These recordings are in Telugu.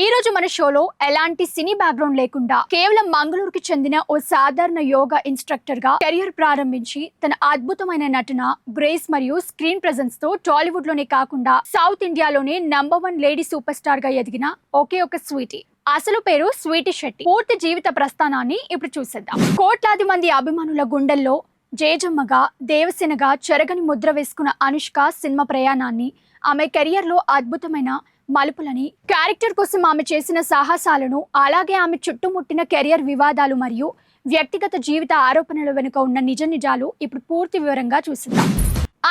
ఈ రోజు మన షోలో ఎలాంటి సినీ బ్యాక్గ్రౌండ్ లేకుండా కేవలం మంగళూరుకి చెందిన ఓ సాధారణ యోగా ఇన్స్ట్రక్టర్ గా కెరియర్ ప్రారంభించి తన అద్భుతమైన నటన, గ్రేస్ మరియు స్క్రీన్ ప్రెజెన్స్ తో టాలీవుడ్ లోనే కాకుండా సౌత్ ఇండియాలోనే #1 లేడీ సూపర్ స్టార్ గా ఎదిగిన ఒకే ఒక స్వీటీ. అసలు పేరు స్వీటీ శెట్టి. పూర్తి జీవిత ప్రస్థానాన్ని ఇప్పుడు చూసేద్దాం. కోట్లాది మంది అభిమానుల గుండెల్లో జేజమ్మగా, దేవసేనగా చెరగని ముద్ర వేసుకున్న అనుష్క సినిమా ప్రయాణాన్ని, ఆమె కెరియర్ లో అద్భుతమైన మలుపులని, క్యారెక్టర్ కోసం ఆమె చేసిన సాహసాలను, అలాగే ఆమె చుట్టుముట్టిన కెరియర్ వివాదాలు మరియు వ్యక్తిగత జీవిత ఆరోపణల వెనుక ఉన్న నిజాలు ఇప్పుడు పూర్తి వివరంగా చూద్దాం.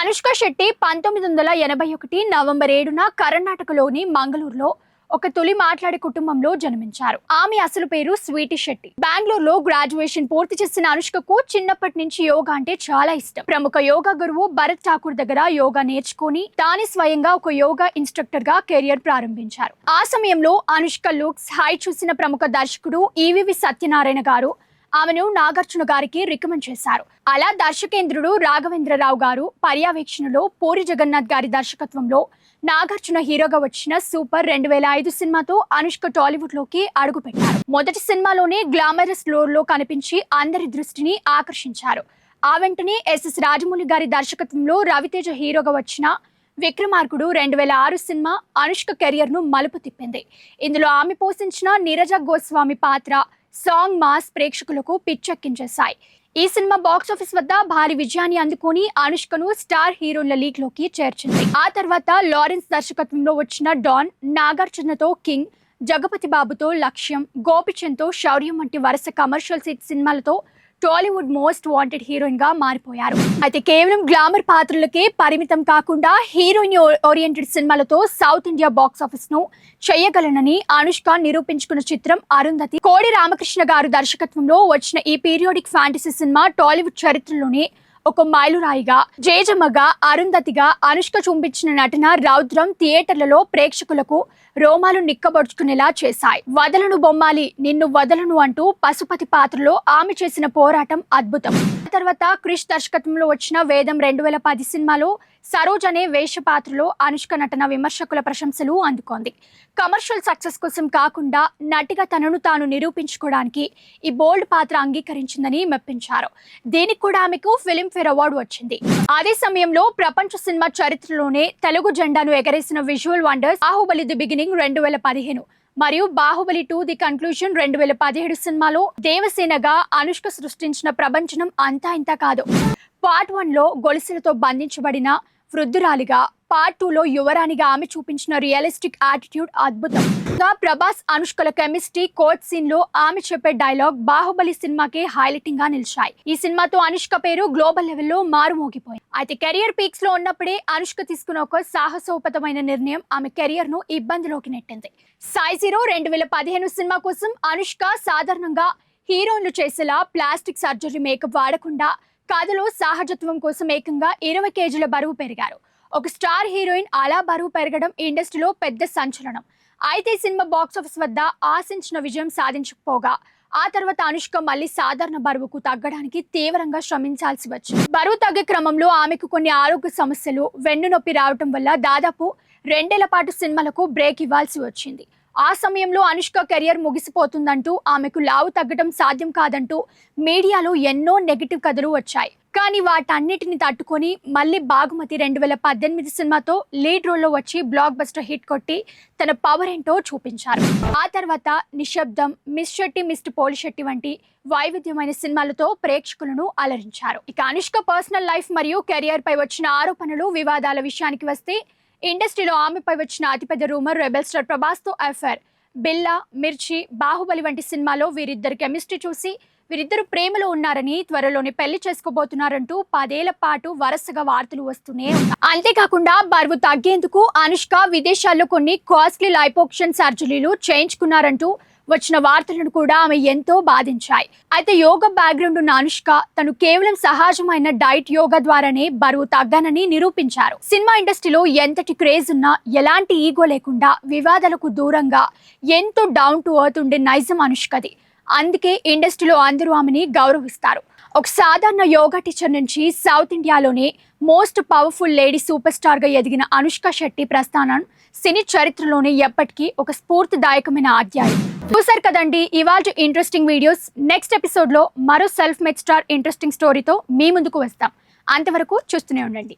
అనుష్క శెట్టి 1981 నవంబర్ 7న కర్ణాటకలోని మంగళూరులో ఒక తొలి మాట్లాడే కుటుంబంలో జన్మించారు. ఆమె అసలు పేరు స్వీటీ శెట్టి. బెంగళూరులో గ్రాడ్యుయేషన్ పూర్తి చేసిన అనుష్కకు చిన్నప్పటి నుంచి యోగా అంటే చాలా ఇష్టం. ప్రముఖ యోగా గురువు భరత్ ఠాకూర్ దగ్గర యోగా నేర్చుకుని తానే స్వయంగా ఒక యోగా ఇన్స్ట్రక్టర్ గా కెరియర్ ప్రారంభించారు. ఆ సమయంలో అనుష్క లుక్స్, హైట్ చూసిన ప్రముఖ దర్శకుడు ఈవీవి సత్యనారాయణ గారు ఆమెను నాగార్జున గారికి రికమెండ్ చేశారు. అలా దర్శకేంద్రుడు రాఘవేంద్రరావు గారు పర్యవేక్షణలో పూరి జగన్నాథ్ గారి దర్శకత్వంలో నాగార్జున హీరోగా వచ్చిన సూపర్ 2005 సినిమాతో అనుష్క టాలీవుడ్ లోకి అడుగుపెట్టారు. మొదటి సినిమాలోనే గ్లామరస్ రోల్ లో కనిపించి అందరి దృష్టిని ఆకర్షించారు. ఆ వెంటనే ఎస్ఎస్ రాజమౌళి గారి దర్శకత్వంలో రవితేజ హీరోగా వచ్చిన విక్రమార్కుడు 2006 సినిమా అనుష్క కెరియర్ ను మలుపు తిప్పింది. ఇందులో ఆమె పోషించిన నీరజ గోస్వామి పాత్ర, సాంగ్ మాస్ ప్రేక్షకులకు పిచ్చెక్కించేశాయి. ఈ సినిమా బాక్సాఫీస్ వద్ద భారీ విజయాన్ని అందుకుని అనుష్కను స్టార్ హీరోల లీగ్ లోకి చేర్చింది. ఆ తర్వాత లారెన్స్ దర్శకత్వంలో వచ్చిన డాన్, నాగార్జునతో కింగ్, జగపతి బాబుతో లక్ష్యం, గోపిచంద్తో శౌర్యం వంటి వరుస కమర్షియల్ హిట్ సినిమాలతో టాలీవుడ్ మోస్ట్ వాంటెడ్ హీరోయిన్ గా మారిపోయారు. అయితే కేవలం గ్లామర్ పాత్రలకే పరిమితం కాకుండా హీరోయిన్ ఓరియంటెడ్ సినిమాలతో సౌత్ ఇండియా బాక్సాఫీస్ ను చేయగలనని అనుష్క నిరూపించుకున్న చిత్రం అరుంధతి. కోడి రామకృష్ణ గారు దర్శకత్వంలో వచ్చిన ఈ పీరియాడిక్ ఫ్యాంటసీ సినిమా టాలీవుడ్ చరిత్రలోనే ఒక మైలురాయిగా, జేజమ్మగా, అరుంధతిగా అనుష్క చూపించిన నటన రౌద్రం థియేటర్లలో ప్రేక్షకులకు రోమాలు నిక్కబొడుచుకునేలా చేశాయి. వదలను బొమ్మాలి, నిన్ను వదలను అంటూ పశుపతి పాత్రలో ఆమె చేసిన పోరాటం అద్భుతం. తర్వాత క్రిష్ దర్శకత్వంలో వచ్చిన వేదం 2010 సినిమాలో సరోజ్ అనే వేష పాత్రలో అనుష్క నటన విమర్శకుల ప్రశంసలు అందుకుంది. కమర్షియల్ సక్సెస్ కోసం కాకుండా నటిగా తనను తాను నిరూపించుకోవడానికి ఈ బోల్డ్ పాత్ర అంగీకరించిందని మెప్పించారు. దీనికి కూడా ఆమెకు ఫిలింఫేర్ అవార్డు వచ్చింది. అదే సమయంలో ప్రపంచ సినిమా చరిత్రలోనే తెలుగు జెండాను ఎగరేసిన visual wonders Baahubali the beginning 2015 మరియు బాహుబలి 2 ది కన్క్లూజన్ 2017 సినిమాలో దేవసేనగా అనుష్క సృష్టించిన ప్రభంజనం అంతా ఇంత కాదు. పార్ట్ 1లో గొలుసులతో బంధించబడిన వృద్ధురాలిగా, పార్ట్ 2లో యువరాణిగా ఆమె చూపించిన రియలిస్టిక్ యాటిట్యూడ్ అద్భుతం. ప్రభాస్ అనుష్కల కెమిస్ట్రీ, కోర్ట్ సీన్ లో ఆమె చెప్పే డైలాగ్ బాహుబలి సినిమాకే హైలైటింగ్ గా నిలిచాయి. ఈ సినిమాతో అనుష్క పేరు గ్లోబల్ లెవెల్లో మారుమోగిపోయింది. అయితే కెరియర్ పీక్స్ లో ఉన్నప్పుడే అనుష్క తీసుకున్న ఒక సాహసోపతమైన నిర్ణయం ఆమె కెరియర్ ను ఇబ్బందిలోకి నెట్టింది. సాయి జీరో 2015 సినిమా కోసం అనుష్క సాధారణంగా హీరోయిన్లు చేసేలా ప్లాస్టిక్ సర్జరీ మేకప్ వాడకుండా కథలో సహజత్వం కోసం ఏకంగా 20 కేజీల బరువు పెరిగారు. ఒక స్టార్ హీరోయిన్ అలా బరువు పెరగడం ఇండస్ట్రీలో పెద్ద సంచలనం. అయితే సినిమా బాక్సాఫీస్ వద్ద ఆశించిన విజయం సాధించకపోగా ఆ తర్వాత అనుష్క మళ్ళీ సాధారణ బరువుకు తగ్గడానికి తీవ్రంగా శ్రమించాల్సి వచ్చింది. బరువు తగ్గే క్రమంలో ఆమెకు కొన్ని ఆరోగ్య సమస్యలు, వెన్ను నొప్పి రావటం వల్ల దాదాపు 2 ఏళ్ల పాటు సినిమాలకు బ్రేక్ ఇవ్వాల్సి వచ్చింది. ఆ సమయంలో అనుష్క కెరియర్ ముగిసిపోతుందంటూ, ఆమెకు లావు తగ్గడం సాధ్యం కాదంటూ మీడియాలో ఎన్నో నెగిటివ్ కథలు వచ్చాయి. కానీ వాటన్నిటిని తట్టుకొని మళ్ళీ బాగుమతి 2018 సినిమాతో లీడ్ రోల్లో వచ్చి బ్లాక్ బస్టర్ హిట్ కొట్టి తన పవర్ ఏంటో చూపించారు. ఆ తర్వాత నిశ్శబ్దం, మిస్ శెట్టి మిస్టర్ పోలిశెట్టి వంటి వైవిధ్యమైన సినిమాలతో ప్రేక్షకులను అలరించారు. ఇక అనుష్క పర్సనల్ లైఫ్ మరియు కెరియర్ పై వచ్చిన ఆరోపణలు, వివాదాల విషయానికి వస్తే ఇండస్ట్రీలో ఆమెపై వచ్చిన అతిపెద్ద రూమర్ రెబెల్ స్టార్ ప్రభాస్ తో అఫైర్. బిల్లా, మిర్చి, బాహుబలి వంటి సినిమాలో వీరిద్దరు కెమిస్ట్రీ చూసి వీరిద్దరు ప్రేమలో ఉన్నారని, త్వరలోనే పెళ్లి చేసుకోబోతున్నారంటూ 10 ఏళ్ల పాటు వరుసగా వార్తలు వస్తూనే ఉన్నాయి. అంతేకాకుండా బరువు తగ్గేందుకు అనుష్క విదేశాల్లో కొన్ని కాస్ట్లీ లైపోక్షన్ సర్జరీలు చేయించుకున్నారంటూ వచ్చిన వార్తలను కూడా ఆమె ఎంతో బాధించాయి. అయితే యోగా బ్యాక్గ్రౌండ్ ఉన్న అనుష్క తను కేవలం సహజమైన డైట్ యోగా ద్వారానే బరువు తగ్గానని నిరూపించారు. సినిమా ఇండస్ట్రీలో ఎంతటి క్రేజ్ ఉన్నా ఎలాంటి ఈగో లేకుండా, వివాదాలకు దూరంగా ఎంతో డౌన్ టు ఎర్త్ ఉండే నైజం అనుష్కది. అందుకే ఇండస్ట్రీలో అందరూ ఆమెని గౌరవిస్తారు. ఒక సాధారణ యోగా టీచర్ నుంచి సౌత్ ఇండియాలోనే most powerful lady super star గా ఎదిగిన అనుష్క శెట్టి ప్రస్థానం సినీ చరిత్రలోనే ఎప్పటికీ ఒక స్ఫూర్తిదాయకమైన అధ్యాయం. చూసారు కదండి ఇవాళ ఇంట్రెస్టింగ్ వీడియోస్. నెక్స్ట్ ఎపిసోడ్ లో మరో సెల్ఫ్ మేడ్ స్టార్ ఇంట్రెస్టింగ్ స్టోరీతో మీ ముందుకు వస్తాం. అంతవరకు చూస్తూనే ఉండండి.